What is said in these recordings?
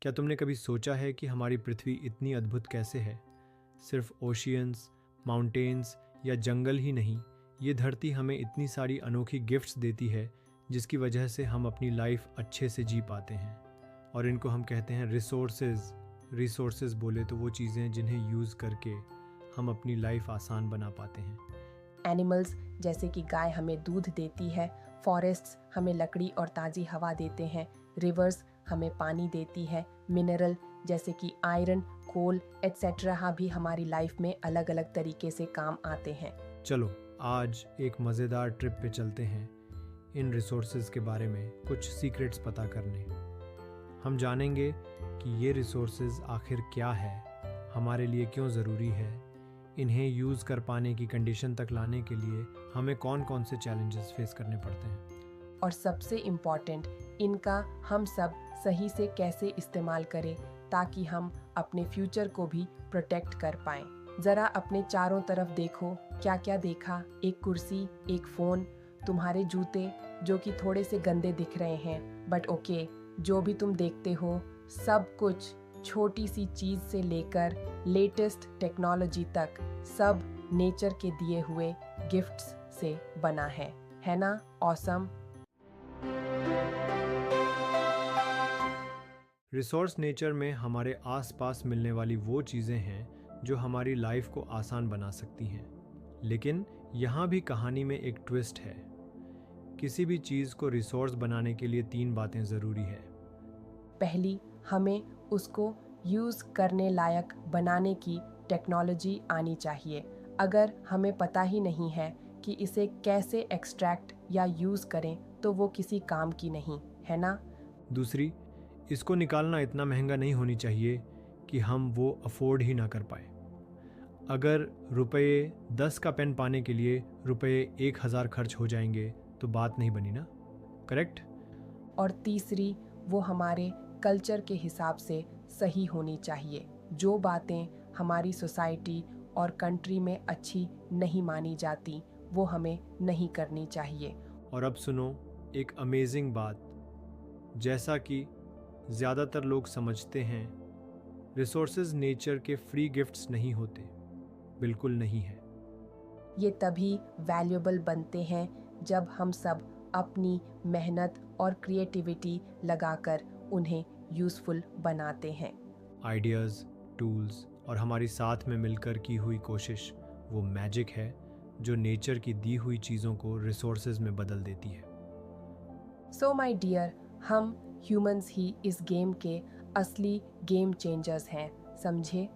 क्या तुमने कभी सोचा है कि हमारी पृथ्वी इतनी अद्भुत कैसे है? सिर्फ ओशियंस, माउंटेन्स या जंगल ही नहीं, ये धरती हमें इतनी सारी अनोखी गिफ्ट्स देती है जिसकी वजह से हम अपनी लाइफ अच्छे से जी पाते हैं। और इनको हम कहते हैं रिसोर्सेज। रिसोर्सेज बोले तो वो चीज़ें जिन्हें यूज़ करके हम अपनी लाइफ आसान बना पाते हैं। एनिमल्स जैसे कि गाय हमें दूध देती है, फॉरेस्ट्स हमें लकड़ी और ताज़ी हवा देते हैं, रिवर्स हमें पानी देती है, मिनरल जैसे कि आयरन, कोल एटसेट्रा भी हमारी लाइफ में अलग अलग तरीके से काम आते हैं। चलो आज एक मज़ेदार ट्रिप पे चलते हैं इन रिसोर्सेज के बारे में कुछ सीक्रेट्स पता करने। हम जानेंगे कि ये रिसोर्सेज आखिर क्या है, हमारे लिए क्यों ज़रूरी है, इन्हें यूज़ कर पाने की कंडीशन तक लाने के लिए हमें कौन कौन से चैलेंजेस फेस करने पड़ते हैं, और सबसे इम्पॉर्टेंट, इनका हम सब सही से कैसे इस्तेमाल करें ताकि हम अपने फ्यूचर को भी प्रोटेक्ट कर पाएं। ज़रा अपने चारों तरफ देखो, क्या क्या देखा? एक कुर्सी, एक फ़ोन, तुम्हारे जूते जो कि थोड़े से गंदे दिख रहे हैं, बट ओके, जो भी तुम देखते हो सब कुछ, छोटी सी चीज़ से लेकर लेटेस्ट टेक्नोलॉजी तक, सब नेचर के दिए हुए गिफ्ट्स से बना है ना? ऑसम। रिसोर्स नेचर में हमारे आसपास मिलने वाली वो चीज़ें हैं जो हमारी लाइफ को आसान बना सकती हैं। लेकिन यहाँ भी कहानी में एक ट्विस्ट है। किसी भी चीज़ को रिसोर्स बनाने के लिए 3 बातें ज़रूरी है। पहली, हमें उसको यूज़ करने लायक बनाने की टेक्नोलॉजी आनी चाहिए। अगर हमें पता ही नहीं है कि इसे कैसे एक्सट्रैक्ट या यूज़ करें तो वो किसी काम की नहीं, है ना? दूसरी, इसको निकालना इतना महंगा नहीं होनी चाहिए कि हम वो अफोर्ड ही ना कर पाए। अगर रुपये 10 का पेन पाने के लिए रुपये 1000 खर्च हो जाएंगे तो बात नहीं बनी ना, करेक्ट? और तीसरी, वो हमारे कल्चर के हिसाब से सही होनी चाहिए। जो बातें हमारी सोसाइटी और कंट्री में अच्छी नहीं मानी जाती वो हमें नहीं करनी चाहिए। और अब सुनो एक अमेजिंग बात। जैसा कि ज़्यादातर लोग समझते हैं, रिसोर्सेज नेचर के फ्री गिफ्ट्स नहीं होते, बिल्कुल नहीं है। ये तभी वैल्यूएबल बनते हैं जब हम सब अपनी मेहनत और क्रिएटिविटी लगाकर उन्हें यूज़फुल बनाते हैं। आइडियाज़, टूल्स और हमारी साथ में मिलकर की हुई कोशिश वो मैजिक है जो नेचर की दी हुई चीज़ों को रिसोर्सेज में बदल देती है। सो माय डियर, हम ह्यूमंस ही इस गेम के असली गेम चेंजर्स हैं, समझे?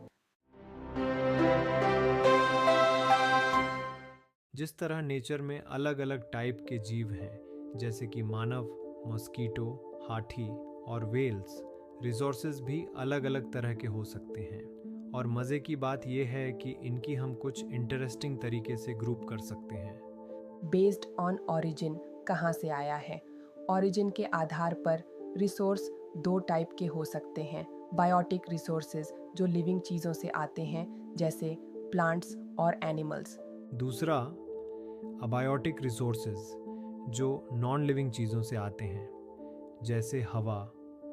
जिस तरह नेचर में अलग अलग टाइप के जीव हैं, जैसे कि मानव, मॉस्किटो, हाथी और वेल्स, रिसोर्सेज भी अलग अलग तरह के हो सकते हैं। और मज़े की बात यह है कि इनकी हम कुछ इंटरेस्टिंग तरीके से ग्रुप कर सकते हैं। बेस्ड ऑन ओरिजिन, कहाँ से आया है? ओरिजिन के आधार पर रिसोर्स 2 टाइप के हो सकते हैं। बायोटिक रिसोर्सेज जो लिविंग चीज़ों से आते हैं जैसे प्लांट्स और एनिमल्स। दूसरा, अबायोटिक रिसोर्सेज जो नॉन लिविंग चीज़ों से आते हैं जैसे हवा,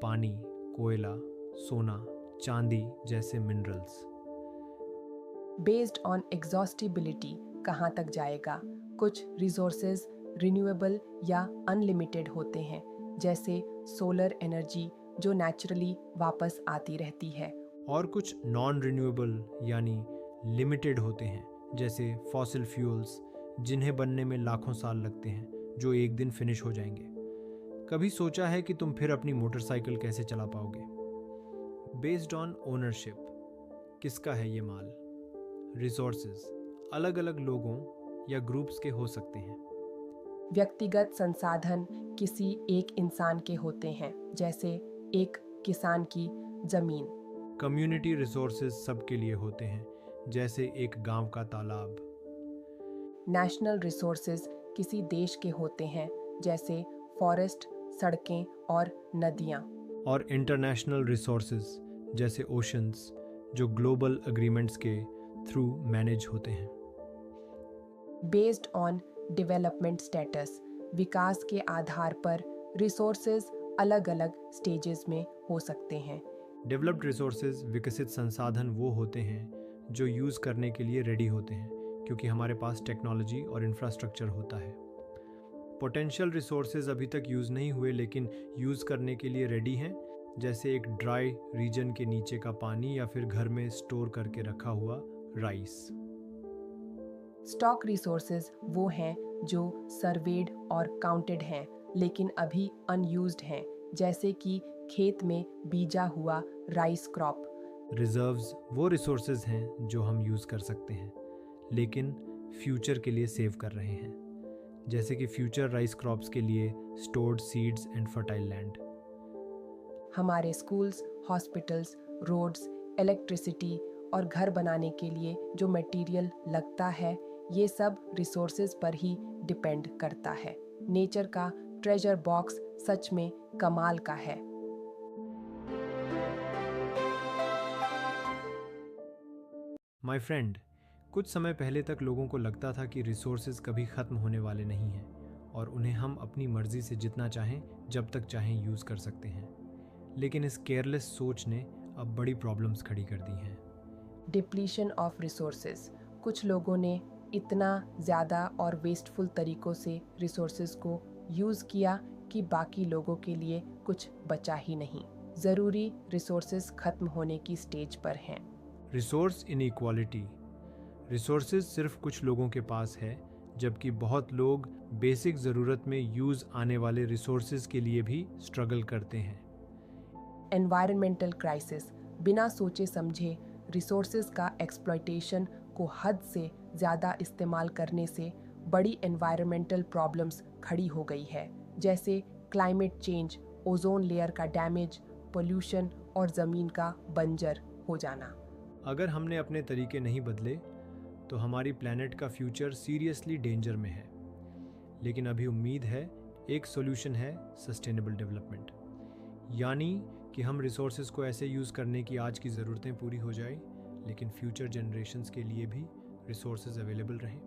पानी, कोयला, सोना, चांदी जैसे मिनरल्स। बेस्ड ऑन एग्जॉस्टिबिलिटी, कहाँ तक जाएगा? कुछ रिसोर्सेज रिन्यूएबल या अनलिमिटेड होते हैं जैसे सोलर एनर्जी जो नेचुरली वापस आती रहती है। और कुछ नॉन रिन्यूएबल यानी लिमिटेड होते हैं जैसे फॉसिल फ्यूल्स जिन्हें बनने में लाखों साल लगते हैं, जो एक दिन फिनिश हो जाएंगे। कभी सोचा है कि तुम फिर अपनी मोटरसाइकिल कैसे चला पाओगे? बेस्ड ऑन ओनरशिप, किसका है ये माल? रिसोर्सेज अलग अलग लोगों या ग्रुप्स के हो सकते हैं। व्यक्तिगत संसाधन किसी एक इंसान के होते हैं जैसे एक किसान की जमीन। कम्युनिटी रिसोर्सेज सबके लिए होते हैं जैसे एक गांव का तालाब। नेशनल रिसोर्सेज किसी देश के होते हैं जैसे फॉरेस्ट, सड़कें और नदियाँ। और इंटरनेशनल रिसोर्सेज जैसे ओशंस जो ग्लोबल एग्रीमेंट्स के थ्रू मैनेज होते हैं। बेस्ड ऑन डेवलपमेंट स्टेटस, विकास के आधार पर रिसोर्सेज अलग अलग स्टेजेस में हो सकते हैं। डेवलप्ड रिसोर्सेज, विकसित संसाधन वो होते हैं जो यूज़ करने के लिए रेडी होते हैं क्योंकि हमारे पास टेक्नोलॉजी और इंफ्रास्ट्रक्चर होता है। पोटेंशियल रिसोर्सेज अभी तक यूज़ नहीं हुए लेकिन यूज़ करने के लिए रेडी हैं, जैसे एक ड्राई रीजन के नीचे का पानी या फिर घर में स्टोर करके रखा हुआ राइस। स्टॉक रिसोर्सेज वो हैं जो सर्वेड और काउंटेड हैं लेकिन अभी अनयूज्ड हैं, जैसे कि खेत में बीजा हुआ राइस क्रॉप। रिजर्व्स वो रिसोर्सेज हैं जो हम यूज़ कर सकते हैं लेकिन फ्यूचर के लिए सेव कर रहे हैं, जैसे कि फ्यूचर राइस क्रॉप्स के लिए stored seeds and fertile land. हमारे स्कूल्स, हॉस्पिटल्स, रोड्स, इलेक्ट्रिसिटी और घर बनाने के लिए जो मटेरियल लगता है, ये सब रिसोर्सेज पर ही डिपेंड करता है। नेचर का ट्रेजर बॉक्स सच में कमाल का है। माय फ्रेंड, कुछ समय पहले तक लोगों को लगता था कि रिसोर्सेज कभी ख़त्म होने वाले नहीं हैं और उन्हें हम अपनी मर्जी से जितना चाहें जब तक चाहें यूज़ कर सकते हैं। लेकिन इस केयरलेस सोच ने अब बड़ी प्रॉब्लम्स खड़ी कर दी हैं। Depletion of resources. कुछ लोगों ने इतना ज़्यादा और वेस्टफुल तरीक़ों से रिसोर्सेज को यूज़ किया कि बाकी लोगों के लिए कुछ बचा ही नहीं। ज़रूरी रिसोर्सेज ख़त्म होने की स्टेज पर हैं। Resource inequality. रिसोर्सेज सिर्फ कुछ लोगों के पास है, जबकि बहुत लोग बेसिक ज़रूरत में यूज़ आने वाले रिसोर्सेज के लिए भी स्ट्रगल करते हैं। Environmental crisis. बिना सोचे समझे रिसोर्सेज का एक्सप्लॉयटेशन को हद से ज़्यादा इस्तेमाल करने से बड़ी एनवायरमेंटल प्रॉब्लम्स खड़ी हो गई है, जैसे क्लाइमेट चेंज, ओजोन लेयर का डैमेज, पोल्यूशन और ज़मीन का बंजर हो जाना। अगर हमने अपने तरीके नहीं बदले तो हमारी प्लैनेट का फ्यूचर सीरियसली डेंजर में है। लेकिन अभी उम्मीद है, एक सॉल्यूशन है सस्टेनेबल डेवलपमेंट, यानी कि हम रिसोर्सेज को ऐसे यूज़ करने की आज की ज़रूरतें पूरी हो जाए लेकिन फ्यूचर जनरेशन्स के लिए भी रिसोर्सेज अवेलेबल रहें।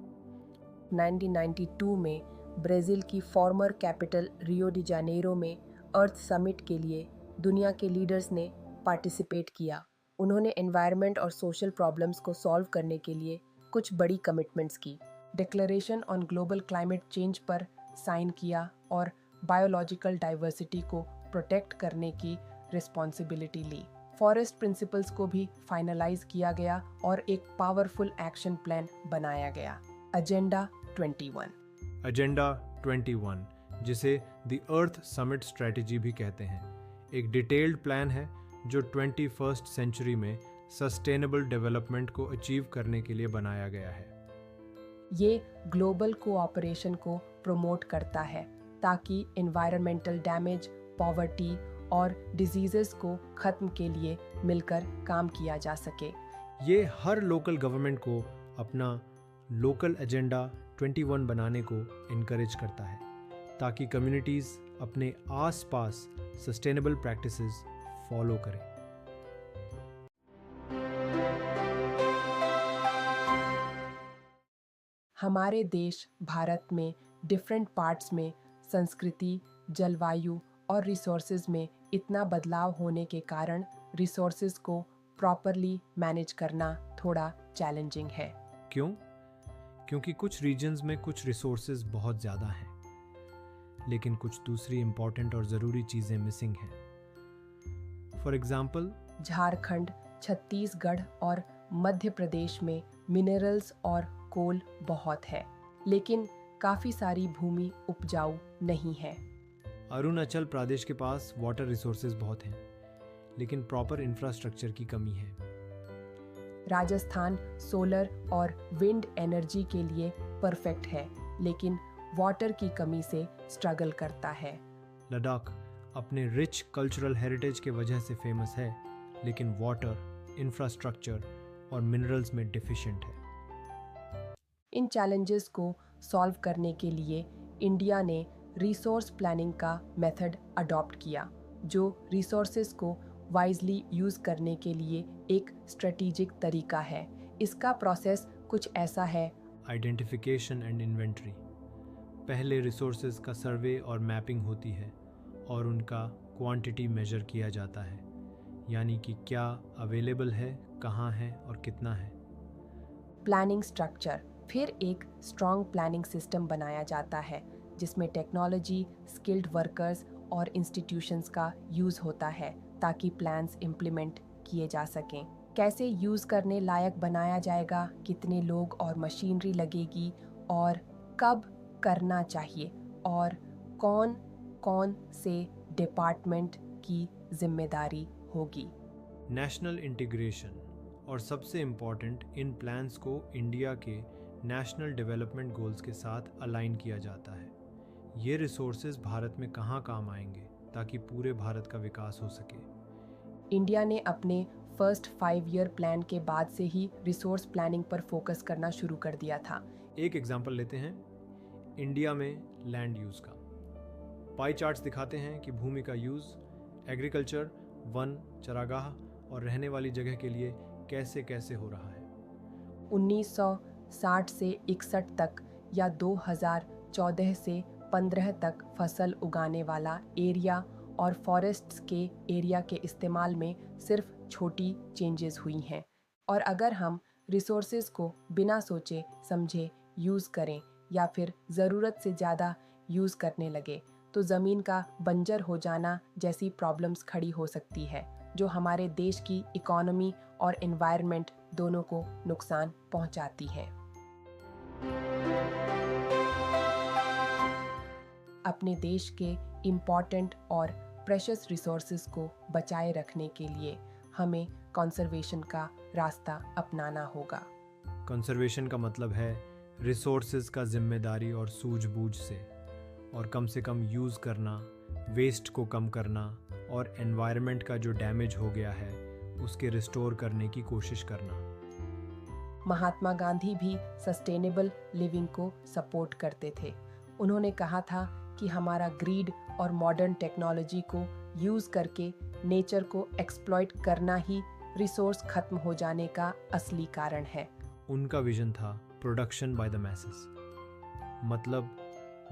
1992 में ब्राज़ील की farmer capital Rio de Janeiro में अर्थ समिट के लिए दुनिया के लीडर्स ने पार्टिसिपेट किया। उन्होंने एनवायरनमेंट और सोशल प्रॉब्लम्स को सॉल्व करने के लिए कुछ बड़ी कमिटमेंट्स की। Declaration on global climate change पर साइन किया और बायोलॉजिकल डाइवर्सिटी को प्रोटेक्ट करने की रिस्पॉन्सिबिलिटी ली। फॉरेस्ट प्रिंसिपल्स को भी फाइनलाइज किया गया और एक पावरफुल एक्शन प्लान बनाया गया, एजेंडा 21। एजेंडा 21, जिसे द अर्थ समिट स्ट्रेटजी भी कहते हैं, एक डिटेल्ड प्लान है जो 21st सेंचुरी में सस्टेनेबल डेवलपमेंट को अचीव करने के लिए बनाया गया है। ये ग्लोबल कोऑपरेशन को प्रमोट करता है ताकि एनवायरमेंटल डैमेज, पॉवर्टी और डिजीजेस को खत्म के लिए मिलकर काम किया जा सके। ये हर लोकल गवर्नमेंट को अपना लोकल एजेंडा 21 बनाने को इनकरेज करता है ताकि कम्युनिटीज़ अपने आसपास सस्टेनेबल प्रैक्टिसेस फॉलो करें। हमारे देश भारत में डिफरेंट पार्ट्स में संस्कृति, जलवायु और रिसोर्सेज में इतना बदलाव होने के कारण रिसोर्सेज को प्रॉपरली मैनेज करना थोड़ा चैलेंजिंग है। क्यों? क्योंकि कुछ रीजन्स में कुछ रिसोर्सेज बहुत ज़्यादा हैं, लेकिन कुछ दूसरी इम्पॉर्टेंट और ज़रूरी चीज़ें मिसिंग हैं। फॉर एग्जाम्पल, झारखंड, छत्तीसगढ़ और मध्य प्रदेश में मिनरल्स और कोल बहुत है, लेकिन काफ़ी सारी भूमि उपजाऊ नहीं है। अरुणाचल प्रदेश के पास वाटर रिसोर्सेज बहुत हैं, लेकिन प्रॉपर इंफ्रास्ट्रक्चर की कमी है। राजस्थान सोलर और विंड एनर्जी के लिए परफेक्ट है, लेकिन वाटर की कमी से स्ट्रगल करता है। लद्दाख अपने रिच कल्चरल हेरिटेज के वजह से फेमस है, लेकिन वाटर, इंफ्रास्ट्रक्चर और मिनरल्स में डिफिशिएंट है। इन चैलेंजेस को सॉल्व करने के लिए इंडिया ने रिसोर्स प्लानिंग का मेथड अडॉप्ट किया, जो रिसोर्सेज को वाइजली यूज़ करने के लिए एक स्ट्रेटेजिक तरीका है। इसका प्रोसेस कुछ ऐसा है: आइडेंटिफिकेशन एंड इन्वेंट्री। पहले रिसोर्सेज का सर्वे और मैपिंग होती है और उनका क्वांटिटी मेजर किया जाता है। यानी कि क्या अवेलेबल है, कहाँ है और कितना है। प्लानिंग स्ट्रक्चर, फिर एक स्ट्रॉन्ग प्लानिंग सिस्टम बनाया जाता है जिसमें टेक्नोलॉजी, स्किल्ड वर्कर्स और इंस्टीट्यूशंस का यूज़ होता है ताकि प्लान्स इम्प्लीमेंट किए जा सकें। कैसे यूज़ करने लायक बनाया जाएगा, कितने लोग और मशीनरी लगेगी और कब करना चाहिए और कौन कौन से डिपार्टमेंट की जिम्मेदारी होगी। नेशनल इंटीग्रेशन, और सबसे इम्पॉर्टेंट, इन प्लान्स को इंडिया के नेशनल डेवलपमेंट गोल्स के साथ अलाइन किया जाता है। ये रिसोर्सेज भारत में कहाँ काम आएंगे ताकि पूरे भारत का विकास हो सके। इंडिया ने अपने फर्स्ट 5 ईयर प्लान के बाद से ही रिसोर्स प्लानिंग पर फोकस करना शुरू कर दिया था। एक एग्जांपल लेते हैं इंडिया में लैंड यूज़ का। पाई चार्ट्स दिखाते हैं कि भूमि का यूज़ एग्रीकल्चर, वन, चरागाह और रहने वाली जगह के लिए कैसे कैसे हो रहा है। 1960 से 61 तक या 2014 से 15 तक फसल उगाने वाला एरिया और फॉरेस्ट्स के एरिया के इस्तेमाल में सिर्फ छोटी चेंजेस हुई हैं। और अगर हम रिसोर्सेज को बिना सोचे समझे यूज़ करें या फिर ज़रूरत से ज़्यादा यूज़ करने लगे तो ज़मीन का बंजर हो जाना जैसी प्रॉब्लम्स खड़ी हो सकती है जो हमारे देश की इकोनॉमी और एनवायरनमेंट दोनों को नुकसान पहुंचाती है। अपने देश के इम्पॉर्टेंट और प्रेशियस रिसोर्सेज को बचाए रखने के लिए हमें कंजर्वेशन का रास्ता अपनाना होगा। कंजर्वेशन का मतलब है रिसोर्सेज का जिम्मेदारी और सूझबूझ से, और कम से कम यूज़ करना, वेस्ट को कम करना और एनवायरनमेंट का जो डैमेज हो गया है उसके रिस्टोर करने की कोशिश करना। महात्मा गांधी भी सस्टेनेबल लिविंग को सपोर्ट करते थे। उन्होंने कहा था कि हमारा ग्रीड और मॉडर्न टेक्नोलॉजी को यूज़ करके नेचर को एक्सप्लॉइट करना ही रिसोर्स खत्म हो जाने का असली कारण है। उनका विजन था प्रोडक्शन बाय द मैसेस, मतलब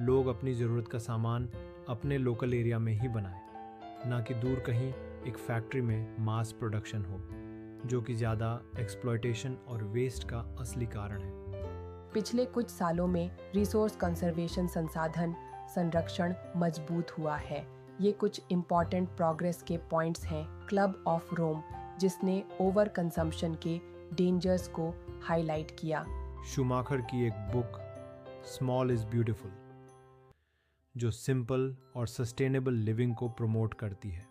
लोग अपनी ज़रूरत का सामान अपने लोकल एरिया में ही बनाएं, ना कि दूर कहीं एक फैक्ट्री में मास प्रोडक्शन हो, जो कि ज़्यादा एक्सप्लॉयटेशन और वेस्ट का असली कारण है। पिछले कुछ सालों में रिसोर्स कंजर्वेशन संसाधन संरक्षण मजबूत हुआ है। ये कुछ इम्पॉर्टेंट प्रोग्रेस के पॉइंट्स हैं। क्लब ऑफ रोम, जिसने ओवर कंजम्पशन के डेंजर्स को हाईलाइट किया। शूमाकर की एक बुक स्मॉल इज़ ब्यूटीफुल, जो सिंपल और सस्टेनेबल लिविंग को प्रमोट करती है।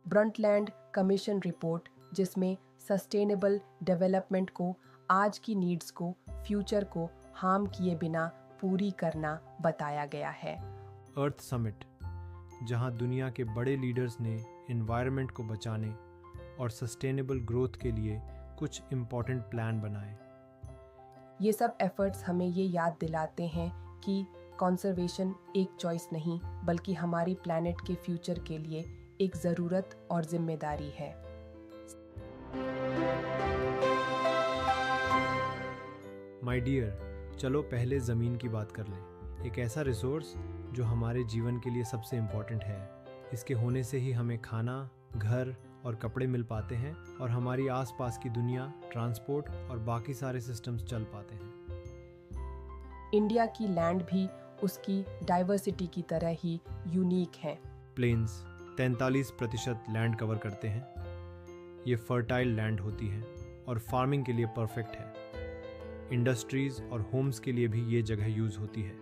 ब्रंटलैंड कमीशन रिपोर्ट, जिसमें सस्टेनेबल डेवलपमेंट को आज की नीड्स को फ्यूचर को हार्म किए बिना पूरी करना बताया गया है। अर्थ समिट, जहां दुनिया के बड़े लीडर्स ने एनवायरनमेंट को बचाने और सस्टेनेबल ग्रोथ के लिए कुछ इम्पॉर्टेंट प्लान बनाए। ये सब एफर्ट्स हमें ये याद दिलाते हैं कि कंजर्वेशन एक चॉइस नहीं बल्कि हमारी प्लैनेट के फ्यूचर के लिए एक ज़रूरत और जिम्मेदारी है। माय डियर, चलो पहले ज़मीन की बात कर लें। एक ऐसा रिसोर्स जो हमारे जीवन के लिए सबसे इम्पॉर्टेंट है। इसके होने से ही हमें खाना, घर और कपड़े मिल पाते हैं और हमारी आसपास की दुनिया, ट्रांसपोर्ट और बाकी सारे सिस्टम्स चल पाते हैं। इंडिया की लैंड भी उसकी डाइवर्सिटी की तरह ही यूनिक है। प्लेन्स 43% लैंड कवर करते हैं। ये फर्टाइल लैंड होती है और फार्मिंग के लिए परफेक्ट है। इंडस्ट्रीज और होम्स के लिए भी ये जगह यूज होती है।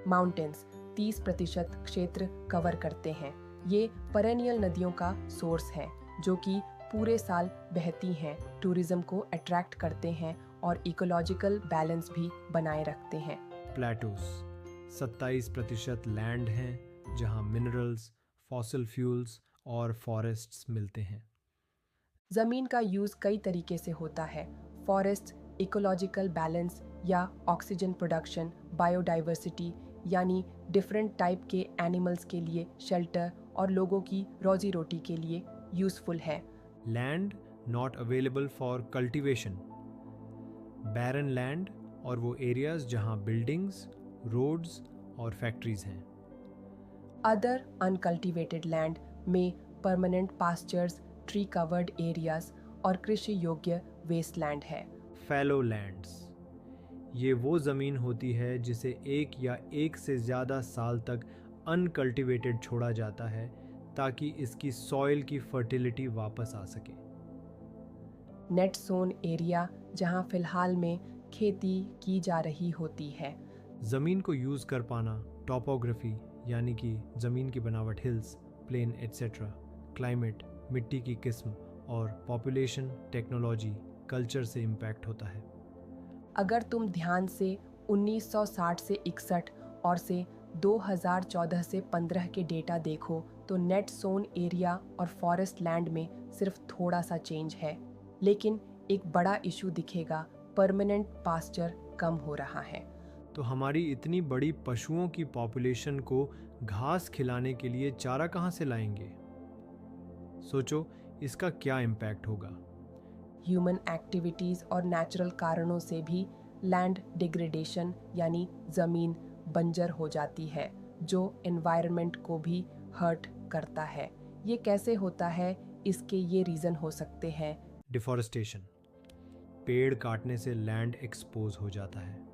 माउंटेन्स 30% क्षेत्र कवर करते हैं। ये पेरेनियल नदियों का सोर्स है जो कि पूरे साल बहती हैं, टूरिज्म को अट्रैक्ट करते हैं और इकोलॉजिकल बैलेंस भी बनाए रखते हैं। प्लेटोस 27% लैंड हैं जहां मिनरल्स, फॉसिल फ्यूल्स और फॉरेस्ट्स मिलते हैं। ज़मीन का यूज़ कई तरीके से होता है। फॉरेस्ट इकोलॉजिकल बैलेंस या ऑक्सीजन प्रोडक्शन, बायोडाइवर्सिटी यानी डिफरेंट टाइप के एनिमल्स के लिए शेल्टर और लोगों की रोजी रोटी के लिए यूज़फुल है। Land not available for cultivation, barren land और वो एरियाज जहां बिल्डिंग्स, रोड्स और फैक्ट्रीज हैं। अदर अनकल्टिवेटेड लैंड में permanent pastures, tree covered areas और कृषि योग्य वेस्टलैंड है। फैलो लैंड्स, ये वो ज़मीन होती है जिसे एक या एक से ज़्यादा साल तक अनकल्टिवेटेड छोड़ा जाता है ताकि इसकी सॉइल की फर्टिलिटी वापस आ सके। नेट सोन एरिया, जहां फिलहाल में खेती की जा रही होती है। ज़मीन को यूज़ कर पाना टॉपोग्राफी यानी कि ज़मीन की बनावट, हिल्स, प्लेन एट्सेट्रा, क्लाइमेट, मिट्टी की किस्म और पॉपुलेशन, टेक्नोलॉजी, कल्चर से इम्पैक्ट होता है। अगर तुम ध्यान से 1960 से 61 और से 2014 से 15 के डेटा देखो तो नेट सोन एरिया और फॉरेस्ट लैंड में सिर्फ थोड़ा सा चेंज है, लेकिन एक बड़ा इशू दिखेगा, परमानेंट पास्चर कम हो रहा है। तो हमारी इतनी बड़ी पशुओं की पॉपुलेशन को घास खिलाने के लिए चारा कहाँ से लाएंगे? सोचो इसका क्या इम्पैक्ट होगा। ह्यूमन एक्टिविटीज़ और नेचुरल कारणों से भी लैंड डिग्रेडेशन यानी ज़मीन बंजर हो जाती है, जो एनवायरनमेंट को भी हर्ट करता है। ये कैसे होता है? इसके ये रीज़न हो सकते हैं। डिफॉरेस्टेशन, पेड़ काटने से लैंड एक्सपोज हो जाता है।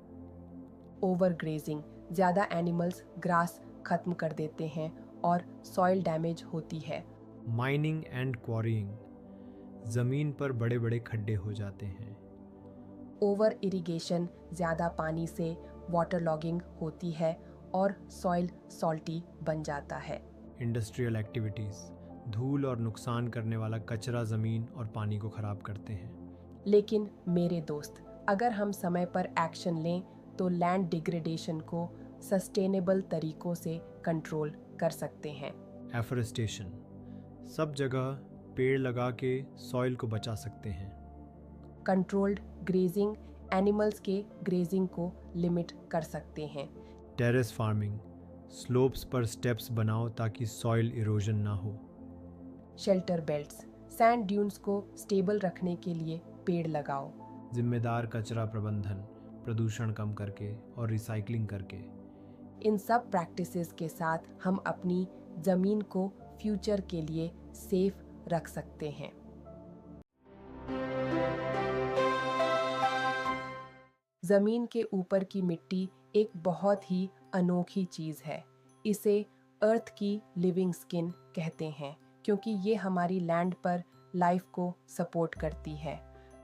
ओवर ग्रेजिंग, ज़्यादा एनिमल्स ग्रास खत्म कर देते हैं और सॉइल डैमेज होती है। माइनिंग एंड क्वारीइंग, ज़मीन पर बड़े बड़े खड्डे हो जाते हैं। ओवर इरिगेशन, ज़्यादा पानी से वाटर लॉगिंग होती है और सॉइल सॉल्टी बन जाता है। इंडस्ट्रियल एक्टिविटीज़, धूल और नुकसान करने वाला कचरा ज़मीन और पानी को ख़राब करते हैं। लेकिन मेरे दोस्त, अगर हम समय पर एक्शन लें तो लैंड डिग्रेडेशन को सस्टेनेबल तरीकों से कंट्रोल कर सकते हैं। एफोरेस्टेशन, सब जगह पेड़ लगा के सॉइल को बचा सकते हैं। कंट्रोल्ड ग्रेजिंग, एनिमल्स के ग्रेजिंग को लिमिट कर सकते हैं। टेरेस फार्मिंग, स्लोप्स पर स्टेप्स बनाओ ताकि सॉइल इरोजन ना हो। शेल्टर बेल्ट्स, सैंड ड्यून्स को स्टेबल रखने के लिए पेड़ लगाओ। जिम्मेदार कचरा प्रबंधन, प्रदूषण कम करके और रिसाइकलिंग करके। इन सब प्रैक्टिसेस के साथ हम अपनी ज़मीन को फ्यूचर के लिए सेफ रख सकते हैं। ज़मीन के ऊपर की मिट्टी एक बहुत ही अनोखी चीज़ है। इसे अर्थ की लिविंग स्किन कहते हैं क्योंकि ये हमारी लैंड पर लाइफ को सपोर्ट करती है।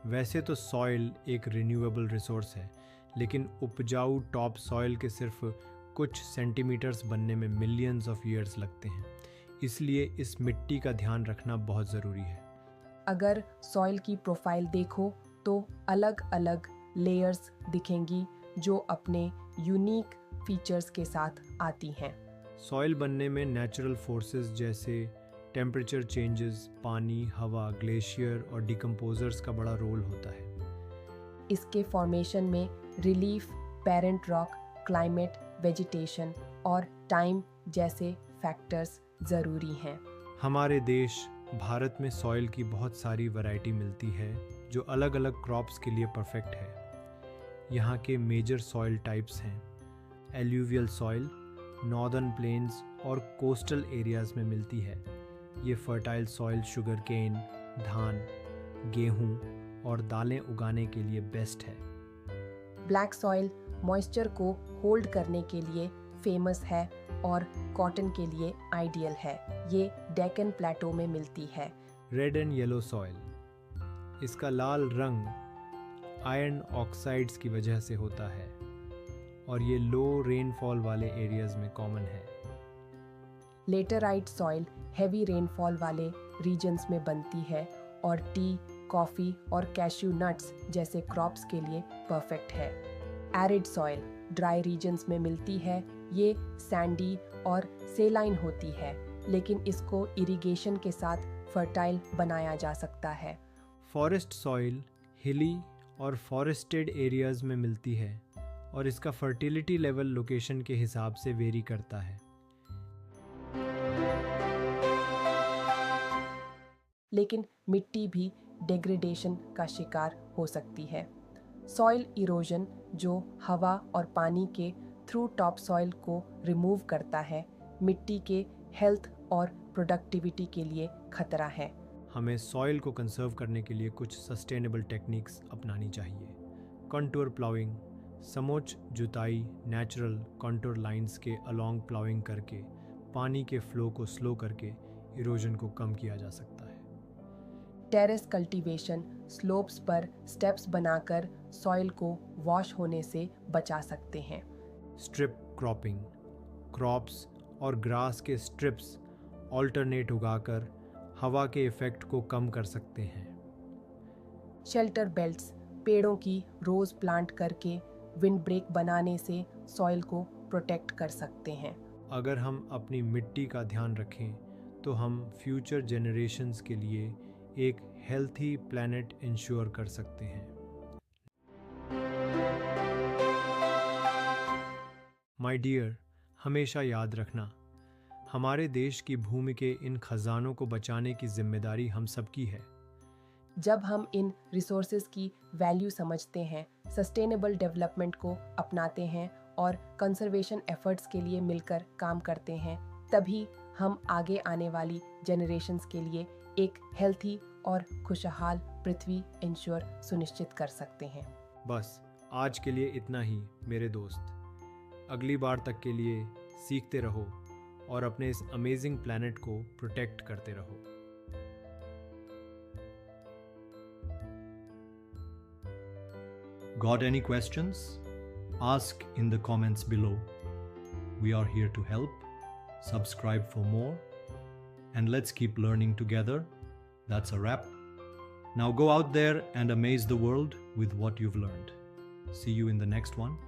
वैसे तो सॉइल एक रिन्यूएबल रिसोर्स है, लेकिन उपजाऊ टॉप सॉइल के सिर्फ कुछ सेंटीमीटर्स बनने में मिलियंस ऑफ ईयर्स लगते हैं। इसलिए इस मिट्टी का ध्यान रखना बहुत ज़रूरी है। अगर सॉइल की प्रोफाइल देखो तो अलग अलग लेयर्स दिखेंगी जो अपने यूनिक फीचर्स के साथ आती हैं। सॉइल बनने में नेचुरल फोर्सेस जैसे टेम्परेचर चेंजेस, पानी, हवा, ग्लेशियर और डिकम्पोजर्स का बड़ा रोल होता है। इसके फॉर्मेशन में relief, parent rock, climate, vegetation और टाइम जैसे फैक्टर्स ज़रूरी हैं। हमारे देश भारत में सॉइल की बहुत सारी वैरायटी मिलती है जो अलग अलग क्रॉप्स के लिए परफेक्ट है। यहाँ के मेजर सॉइल टाइप्स हैं एल्यूवियल सॉइल, नॉर्दर्न प्लेन्स और कोस्टल एरियाज़ में मिलती है। ये फर्टाइल सॉइल शुगर केन, धान, गेहूँ और दालें उगाने के लिए बेस्ट है। ब्लैक सॉइल मॉइस्चर को होल्ड करने के लिए फेमस है और कॉटन के लिए आइडियल है। ये डेक्कन प्लेटो में मिलती है। रेड एंड येलो सॉइल, इसका लाल रंग आयरन ऑक्साइड्स की वजह से होता है और ये लो रेनफॉल वाले एरियाज में कॉमन है। लेटराइट सॉइल हैवी रेनफॉल वाले रीजन्स में बनती है और टी, कॉफ़ी और कैश्यू नट्स जैसे क्रॉप्स के लिए परफेक्ट है। एरिड सॉइल ड्राई रीजन्स में मिलती है। ये सैंडी और सेलाइन होती है, लेकिन इसको इरिगेशन के साथ फर्टाइल बनाया जा सकता है। फॉरेस्ट सॉइल हिली और फॉरेस्टेड एरियाज में मिलती है और इसका फर्टिलिटी लेवल लोकेशन के हिसाब से वेरी करता है। लेकिन मिट्टी भी डिग्रेडेशन का शिकार हो सकती है। सॉइल इरोजन जो हवा और पानी के थ्रू टॉप सॉइल को रिमूव करता है, मिट्टी के हेल्थ और प्रोडक्टिविटी के लिए खतरा है। हमें सॉइल को कंजर्व करने के लिए कुछ सस्टेनेबल टेक्निक्स अपनानी चाहिए। कंटूर प्लाउइंग, समोच्च जुताई, नेचुरल कंटूर लाइंस के अलोंग प्लाउइंग करके पानी के फ्लो को स्लो करके इरोजन को कम किया जा सकता है। टेरेस कल्टीवेशन, स्लोप्स पर स्टेप्स बनाकर सॉइल को वॉश होने से बचा सकते हैं। स्ट्रिप क्रॉपिंग, क्रॉप्स और ग्रास के स्ट्रिप्स ऑल्टरनेट उगाकर हवा के इफेक्ट को कम कर सकते हैं। शेल्टर बेल्ट्स, पेड़ों की रोज प्लांट करके विंड ब्रेक बनाने से सॉइल को प्रोटेक्ट कर सकते हैं। अगर हम अपनी मिट्टी का ध्यान रखें तो हम फ्यूचर जनरेशन्स के लिए एक हेल्थी प्लैनेट इंश्योर कर सकते हैं। माय डियर, हमेशा याद रखना, हमारे देश की भूमि के इन खजानों को बचाने की जिम्मेदारी हम सबकी है। जब हम इन रिसोर्सेज की वैल्यू समझते हैं, सस्टेनेबल डेवलपमेंट को अपनाते हैं और कंजर्वेशन एफर्ट्स के लिए मिलकर काम करते हैं, तभी हम आगे आने वाली जनरेशन्स के लिए एक हेल्थी और खुशहाल पृथ्वी इंश्योर सुनिश्चित कर सकते हैं। बस आज के लिए इतना ही मेरे दोस्त। अगली बार तक के लिए सीखते रहो और अपने इस अमेजिंग प्लैनेट को प्रोटेक्ट करते रहो। Got any questions? Ask in the comments below. We are here to help. Subscribe for more. And let's keep learning together. That's a wrap. Now go out there and amaze the world with what you've learned. See you in the next one.